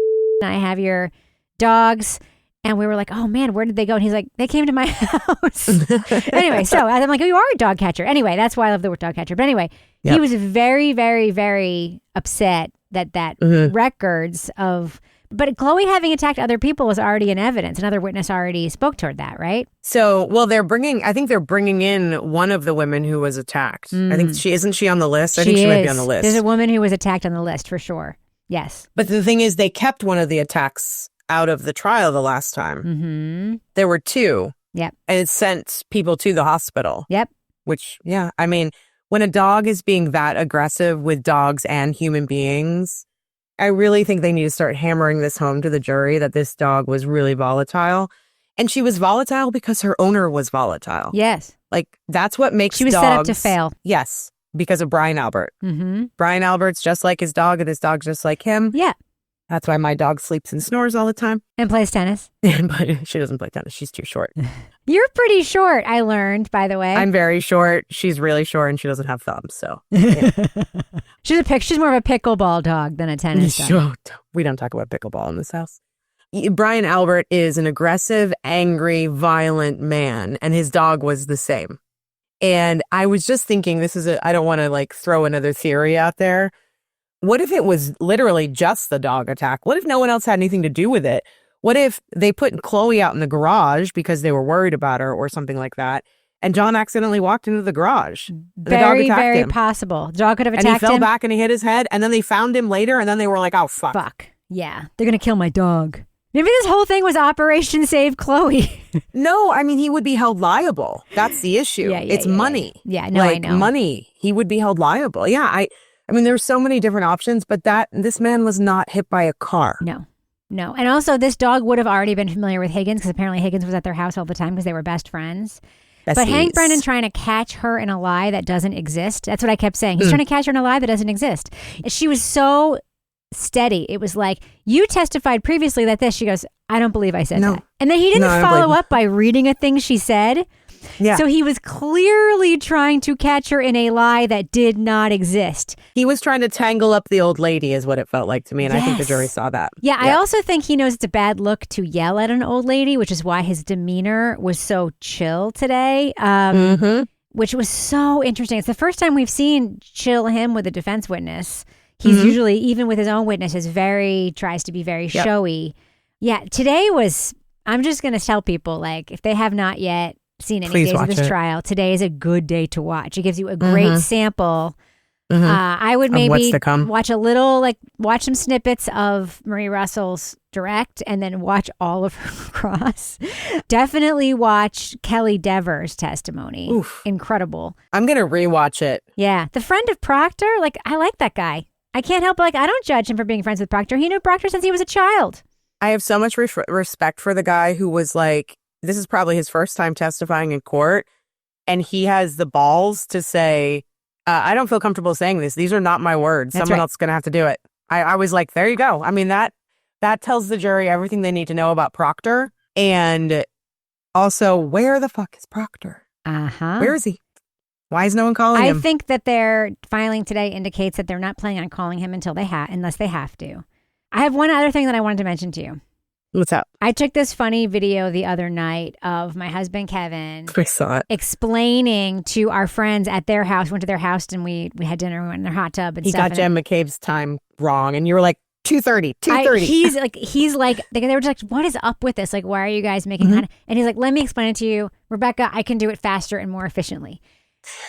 I have your dogs. And we were like, oh man, where did they go? And he's like, they came to my house. Anyway, so I'm like, oh, you are a dog catcher. Anyway, that's why I love the word dog catcher. But anyway, he was very, very, very upset that records of, but Chloe having attacked other people was already in evidence. Another witness already spoke toward that, right? So, well, I think they're bringing in one of the women who was attacked. I think isn't she on the list? I think she might be on the list. There's a woman who was attacked on the list for sure. Yes. But the thing is, they kept one of the attacks out of the trial the last time. Mm-hmm. There were 2. Yep. And it sent people to the hospital. Yep. Which, yeah, I mean, when a dog is being that aggressive with dogs and human beings, I really think they need to start hammering this home to the jury that this dog was really volatile. And she was volatile because her owner was volatile. Yes. Like, that's what makes She was dogs, set up to fail. Yes, because of Brian Albert. Mm-hmm. Brian Albert's just like his dog, and his dog's just like him. Yeah. That's why my dog sleeps and snores all the time. And plays tennis. But she doesn't play tennis. She's too short. You're pretty short, I learned, by the way. I'm very short. She's really short, and she doesn't have thumbs. So yeah. She's more of a pickleball dog than a tennis dog. We don't talk about pickleball in this house. Brian Albert is an aggressive, angry, violent man, and his dog was the same. And I was just thinking, I don't want to like throw another theory out there. What if it was literally just the dog attack? What if no one else had anything to do with it? What if they put Chloe out in the garage because they were worried about her or something like that, and John accidentally walked into the garage? Very, very possible. The dog could have attacked him. And he fell back and he hit his head, and then they found him later, and then they were like, oh, fuck. Fuck. Yeah. They're going to kill my dog. Maybe this whole thing was Operation Save Chloe. No, I mean, he would be held liable. That's the issue. It's money. Yeah, no, I know. Money. He would be held liable. Yeah, I mean, there's so many different options, but this man was not hit by a car. No. And also, this dog would have already been familiar with Higgins because apparently Higgins was at their house all the time because they were best friends. Besties. But Hank Brennan trying to catch her in a lie that doesn't exist. That's what I kept saying. He's trying to catch her in a lie that doesn't exist. She was so steady. It was like, you testified previously that this. She goes, I don't believe I said that. And then he didn't follow up by reading a thing she said. Yeah. So he was clearly trying to catch her in a lie that did not exist. He was trying to tangle up the old lady is what it felt like to me. And I think the jury saw that. Yeah, I also think he knows it's a bad look to yell at an old lady, which is why his demeanor was so chill today, which was so interesting. It's the first time we've seen chill him with a defense witness. He's usually, even with his own witnesses, tries to be very showy. Yeah, today was, I'm just going to tell people, like, if they have not yet seen any days of this trial, today is a good day to watch. It gives you a great sample. I would maybe watch watch some snippets of Marie Russell's direct and then watch all of her cross. Definitely watch Kelly Devers' testimony. Oof. Incredible. I'm going to rewatch it. Yeah. The friend of Proctor, like, I like that guy. I can't help but, I don't judge him for being friends with Proctor. He knew Proctor since he was a child. I have so much respect for the guy who was like, this is probably his first time testifying in court, and he has the balls to say, I don't feel comfortable saying this. These are not my words. Someone else is going to have to do it. I was like, there you go. I mean, that tells the jury everything they need to know about Proctor. And also, where the fuck is Proctor? Where is he? Why is no one calling him? I think that their filing today indicates that they're not planning on calling him unless they have to. I have one other thing that I wanted to mention to you. What's up? I took this funny video the other night of my husband, Kevin. I saw it. Explaining to our friends at their house. Went to their house and we had dinner. We went in their hot tub and stuff. He got Jen McCabe's time wrong. And you were like, 2:30. He's like, they were just like, what is up with this? Like, why are you guys making fun? And he's like, let me explain it to you. Rebecca, I can do it faster and more efficiently.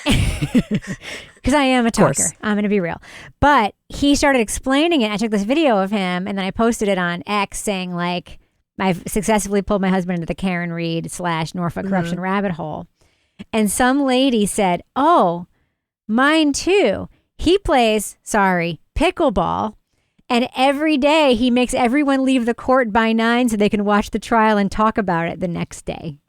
Because I am a talker. I'm going to be real. But he started explaining it. I took this video of him and then I posted it on X saying, like, I've successfully pulled my husband into the Karen Read / Norfolk corruption rabbit hole. And some lady said, oh, mine too. He plays, pickleball. And every day he makes everyone leave the court by 9 so they can watch the trial and talk about it the next day.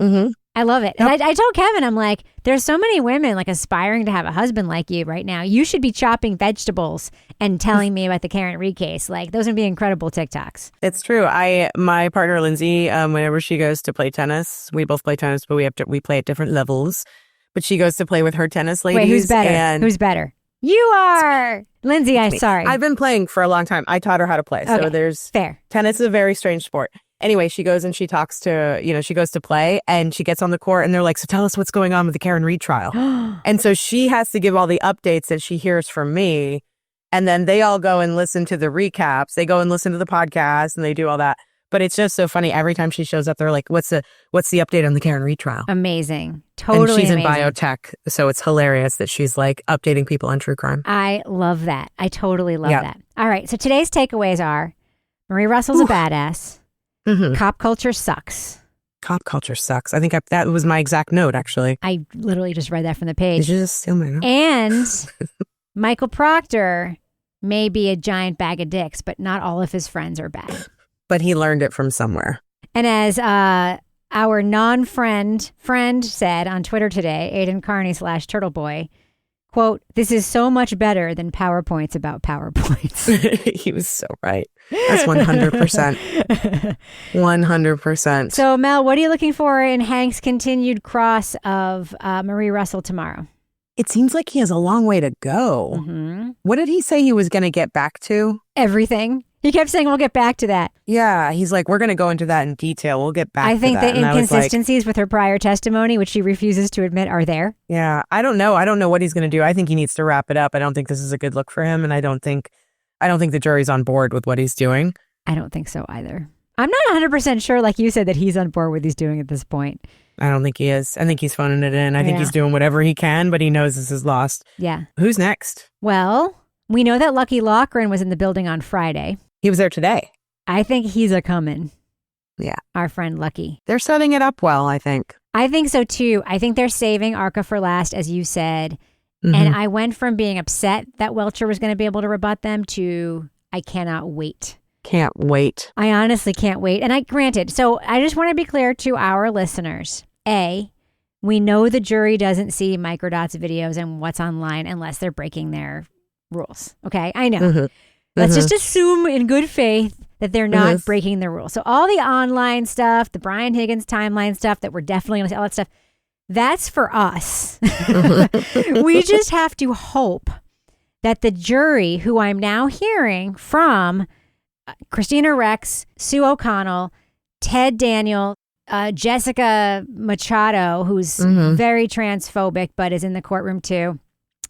I love it. And I told Kevin, I'm like, there's so many women like aspiring to have a husband like you right now. You should be chopping vegetables and telling me about the Karen Read case. Like, those would be incredible TikToks. It's true. My partner, Lindsay, whenever she goes to play tennis, we both play tennis, but we play at different levels. But she goes to play with her tennis ladies. Wait, who's better? Who's better? You are. Lindsay, I'm sorry. I've been playing for a long time. I taught her how to play. Okay. So there's fair. Tennis is a very strange sport. Anyway, she goes and she talks to, she goes to play and she gets on the court and they're like, so tell us what's going on with the Karen retrial. And so she has to give all the updates that she hears from me. And then they all go and listen to the recaps. They go and listen to the podcast and they do all that. But it's just so funny. Every time she shows up, they're like, what's the update on the Karen retrial? Amazing. Totally And she's amazing. in biotech. So it's hilarious that she's like updating people on true crime. I love that. I totally love that. All right. So today's takeaways are Marie Russell's a badass. Mm-hmm. Cop culture sucks. Cop culture sucks. I think that was my exact note, actually. I literally just read that from the page. Did you just steal my note? And Michael Proctor may be a giant bag of dicks, but not all of his friends are bad. But he learned it from somewhere. And as our non-friend said on Twitter today, Aiden Carney /Turtleboy, quote, "This is so much better than PowerPoints about PowerPoints." He was so right. That's 100%. 100%. So, Mel, what are you looking for in Hank's continued cross of Marie Russell tomorrow? It seems like he has a long way to go. Mm-hmm. What did he say he was going to get back to? Everything. He kept saying, we'll get back to that. Yeah, he's like, we're going to go into that in detail. We'll get back to that. I think the And I was like, inconsistencies with her prior testimony, which she refuses to admit, are there. yeah, I don't know. I don't know what he's going to do. I think he needs to wrap it up. I don't think this is a good look for him. And I don't think the jury's on board with what he's doing. I don't think so either. I'm not 100% sure, like you said, that he's on board with what he's doing at this point. I don't think he is. I think he's phoning it in. I think he's doing whatever he can, but he knows this is lost. Yeah. Who's next? Well, we know that Lucky Loughran was in the building on Friday. He was there today. I think he's a coming. Yeah. Our friend Lucky. They're setting it up well, I think. I think so too. I think they're saving Arca for last, as you said. Mm-hmm. And I went from being upset that Welcher was going to be able to rebut them to I cannot wait. Can't wait. I honestly can't wait. And granted, so I just want to be clear to our listeners. A, we know the jury doesn't see Microdot's videos and what's online unless they're breaking their rules. Okay, I know. Mm-hmm. Let's just assume in good faith that they're not breaking the rules. So all the online stuff, the Brian Higgins timeline stuff that we're definitely going to see, all that stuff, that's for us. We just have to hope that the jury, who I'm now hearing from Christina Rex, Sue O'Connell, Ted Daniel, Jessica Machado, who's very transphobic but is in the courtroom too.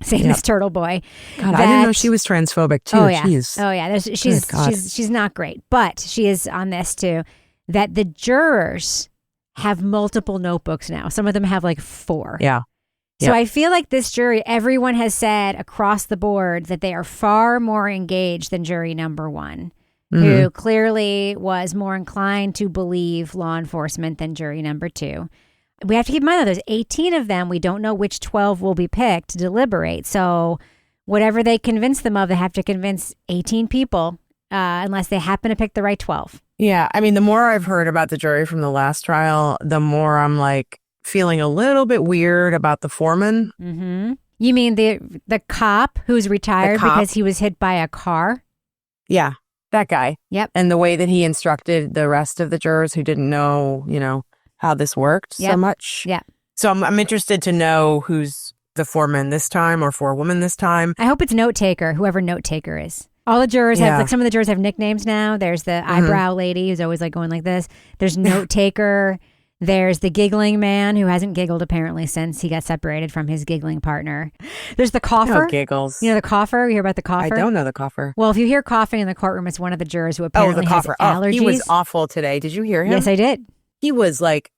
Same as Turtle Boy. God, I didn't know she was transphobic too. Oh yeah, Jeez. oh yeah. She's not great, but she is on this too. That the jurors have multiple notebooks now. Some of them have like 4. Yeah. So I feel like this jury, everyone has said across the board that they are far more engaged than jury number 1, who clearly was more inclined to believe law enforcement than jury number 2. We have to keep in mind that there's 18 of them. We don't know which 12 will be picked to deliberate. So whatever they convince them of, they have to convince 18 people unless they happen to pick the right 12. Yeah. I mean, the more I've heard about the jury from the last trial, the more I'm like feeling a little bit weird about the foreman. Mm-hmm. You mean the cop who's retired because he was hit by a car? Yeah. That guy. Yep. And the way that he instructed the rest of the jurors who didn't know, how this worked so much. Yeah. So I'm interested to know who's the foreman this time or forewoman this time. I hope it's note taker, whoever note taker is. All the jurors have, like some of the jurors have nicknames now. There's the eyebrow lady who's always like going like this. There's note taker. There's the giggling man who hasn't giggled apparently since he got separated from his giggling partner. There's the cougher. No giggles. You know the cougher? You hear about the cougher? I don't know the cougher. Well, if you hear coughing in the courtroom, it's one of the jurors who apparently has allergies. He was awful today. Did you hear him? Yes, I did. He was like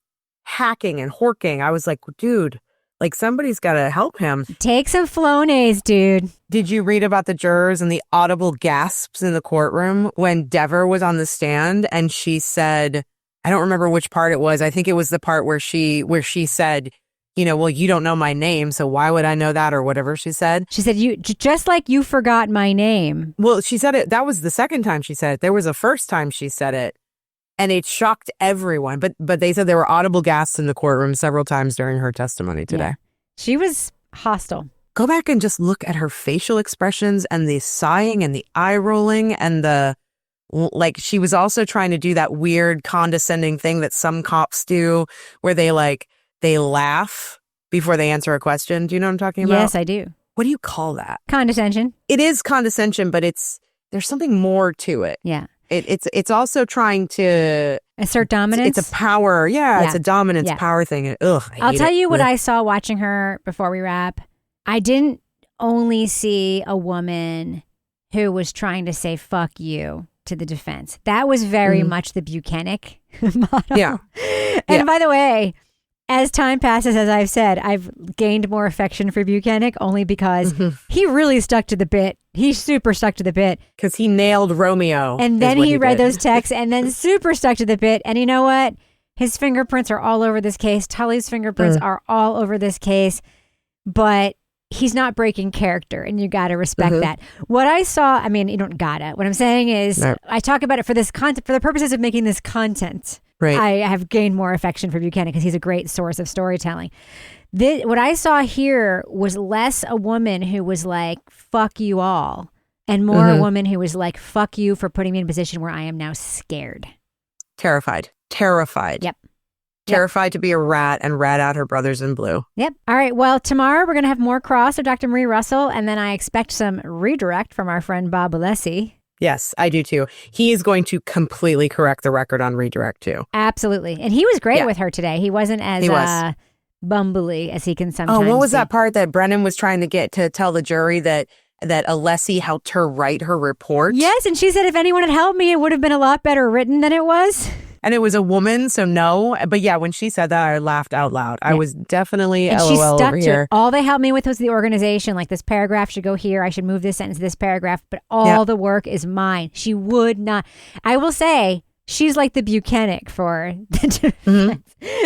hacking and horking. I was like, dude, like somebody's got to help him. Take some Flonase, dude. Did you read about the jurors and the audible gasps in the courtroom when Dever was on the stand and she said, I don't remember which part it was. I think it was the part where she said, well, you don't know my name, so why would I know that, or whatever she said. She said, you just like you forgot my name. Well, she said it. That was the second time she said it. There was a first time she said it. And it shocked everyone. But they said there were audible gasps in the courtroom several times during her testimony today. Yeah. She was hostile. Go back and just look at her facial expressions and the sighing and the eye rolling and she was also trying to do that weird condescending thing that some cops do where they laugh before they answer a question. Do you know what I'm talking about? Yes, I do. What do you call that? Condescension. It is condescension, but there's something more to it. Yeah. It's also trying to Assert dominance. It's a power. Yeah, it's a dominance power thing. Ugh, I'll tell you what I saw watching her before we wrap. I didn't only see a woman who was trying to say fuck you to the defense. That was very much the Buchanan model. Yeah. And by the way, as time passes, as I've said, I've gained more affection for Buchanan only because he really stuck to the bit. He super stuck to the bit. Because he nailed Romeo. And then he read those texts and then super stuck to the bit. And you know what? His fingerprints are all over this case. Tully's fingerprints are all over this case. But he's not breaking character, and you got to respect that. What I saw, I mean, you don't gotta. What I'm saying is, I talk about it for this content, for the purposes of making this content. Right. I have gained more affection for Buchanan because he's a great source of storytelling. What I saw here was less a woman who was like, fuck you all, and more a woman who was like, fuck you for putting me in a position where I am now scared. Terrified. Yep. Terrified to be a rat and rat out her brothers in blue. Yep. All right. Well, tomorrow we're going to have more cross of Dr. Marie Russell, and then I expect some redirect from our friend Bob Alessi. Yes, I do too. He is going to completely correct the record on redirect too. Absolutely. And he was great with her today. He wasn't as bumbly as he can sometimes what was be. that part that Brennan was trying to get to tell the jury that Alessi helped her write her report? Yes, and she said if anyone had helped me, it would have been a lot better written than it was. And it was a woman, so no. But yeah, when she said that, I laughed out loud. I was definitely and LOL she stuck over here. To all they helped me with was the organization. Like this paragraph should go here. I should move this sentence to this paragraph. But all the work is mine. She would not. I will say she's like the Buchanan for the defense.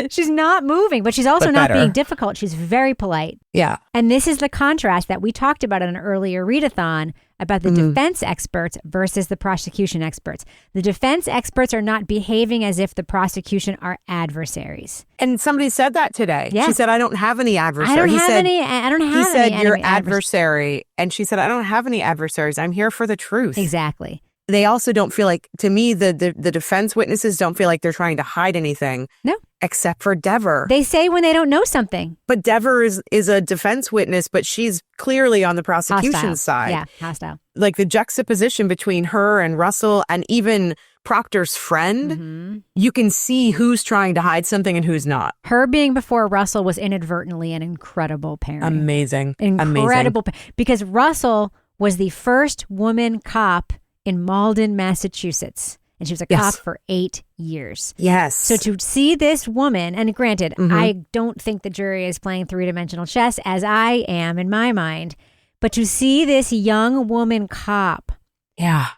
She's not moving, but she's also not being difficult. She's very polite. Yeah. And this is the contrast that we talked about in an earlier readathon about the defense experts versus the prosecution experts. The defense experts are not behaving as if the prosecution are adversaries. And somebody said that today. Yeah. She said, I don't have any adversaries. I don't have any. He said, your adversary. And she said, I don't have any adversaries. I'm here for the truth. Exactly. They also don't feel like, to me, the defense witnesses don't feel like they're trying to hide anything. No. Except for Dever. They say when they don't know something. But Dever is a defense witness, but she's clearly on the prosecution side. Yeah, hostile. Like the juxtaposition between her and Russell and even Proctor's friend, you can see who's trying to hide something and who's not. Her being before Russell was inadvertently an incredible pairing. Amazing. Incredible. Because Russell was the first woman cop in Malden, Massachusetts. And she was a cop for 8 years. Yes. So to see this woman, and granted, I don't think the jury is playing three-dimensional chess as I am in my mind, but to see this young woman cop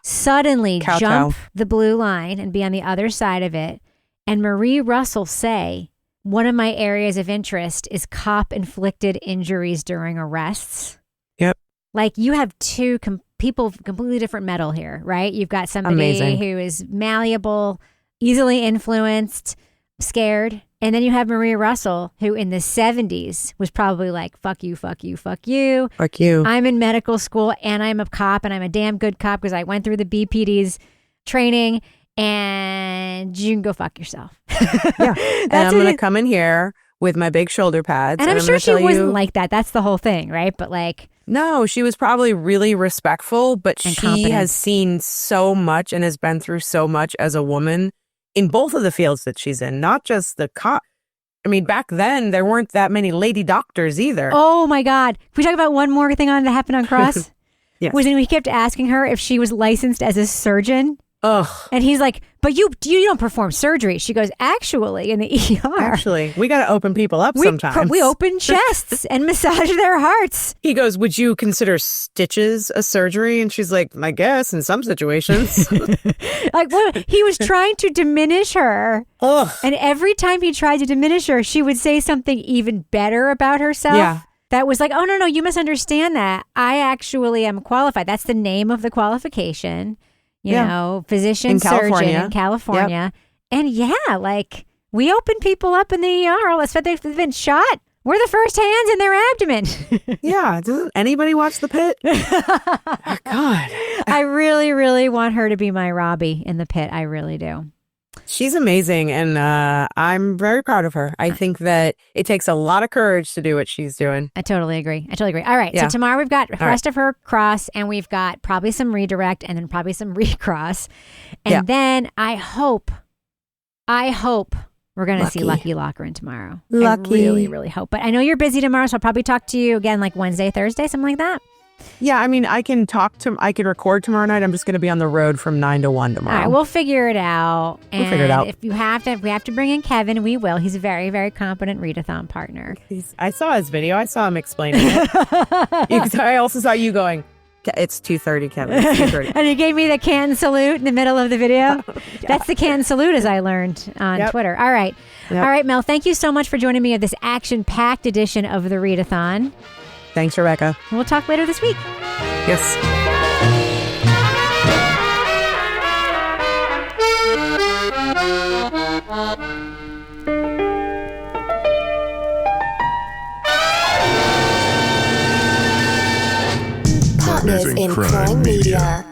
suddenly jump the blue line and be on the other side of it, and Marie Russell say, one of my areas of interest is cop-inflicted injuries during arrests. Yep. Like you have two people of completely different metal here, right? You've got somebody who is malleable, easily influenced, scared. And then you have Maria Russell, who in the 70s was probably like, fuck you, fuck you, fuck you. Fuck you. I'm in medical school and I'm a cop and I'm a damn good cop because I went through the BPD's training and you can go fuck yourself. Yeah. And I'm going to come in here with my big shoulder pads. And I'm sure she wasn't like that. That's the whole thing, right? But like... No, she was probably really respectful, but she has seen so much and has been through so much as a woman in both of the fields that she's in, not just the cop. I mean, back then, there weren't that many lady doctors either. Oh, my God. Can we talk about one more thing that happened on Cross? Yes. Was when we kept asking her if she was licensed as a surgeon. Ugh. And he's like, but you don't perform surgery. She goes, actually, in the ER. Actually, we got to open people up sometimes. We open chests and massage their hearts. He goes, would you consider stitches a surgery? And she's like, I guess in some situations. Like, what? He was trying to diminish her. Ugh. And every time he tried to diminish her, she would say something even better about herself. Yeah. That was like, oh, no, you misunderstand that. I actually am qualified. That's the name of the qualification. You know, physician, surgeon in California. Yep. And like we open people up in the ER. Let's say they've been shot. We're the first hands in their abdomen. Yeah. Doesn't anybody watch The Pit? Oh, God. I really, really want her to be my Robbie in The Pit. I really do. She's amazing. And I'm very proud of her. I think that it takes a lot of courage to do what she's doing. I totally agree. All right. So tomorrow we've got the rest of her cross and we've got probably some redirect and then probably some recross. And then I hope I hope we're going to see Lucky. Lucky Lochran tomorrow. Lucky. I really, really hope. But I know you're busy tomorrow, so I'll probably talk to you again like Wednesday, Thursday, something like that. Yeah, I mean, I can record tomorrow night. I'm just going to be on the road from 9 to 1 tomorrow. All right, we'll figure it out. We'll figure it out. If we have to bring in Kevin, we will. He's a very, very competent readathon partner. I saw his video. I saw him explaining it. I also saw you going, it's 2:30, Kevin. It's 2:30. And he gave me the can salute in the middle of the video. That's the can salute, as I learned on Twitter. All right. Yep. All right, Mel, thank you so much for joining me at this action-packed edition of the Readathon. Thanks, Rebecca. We'll talk later this week. Yes. Partners in Crime Media.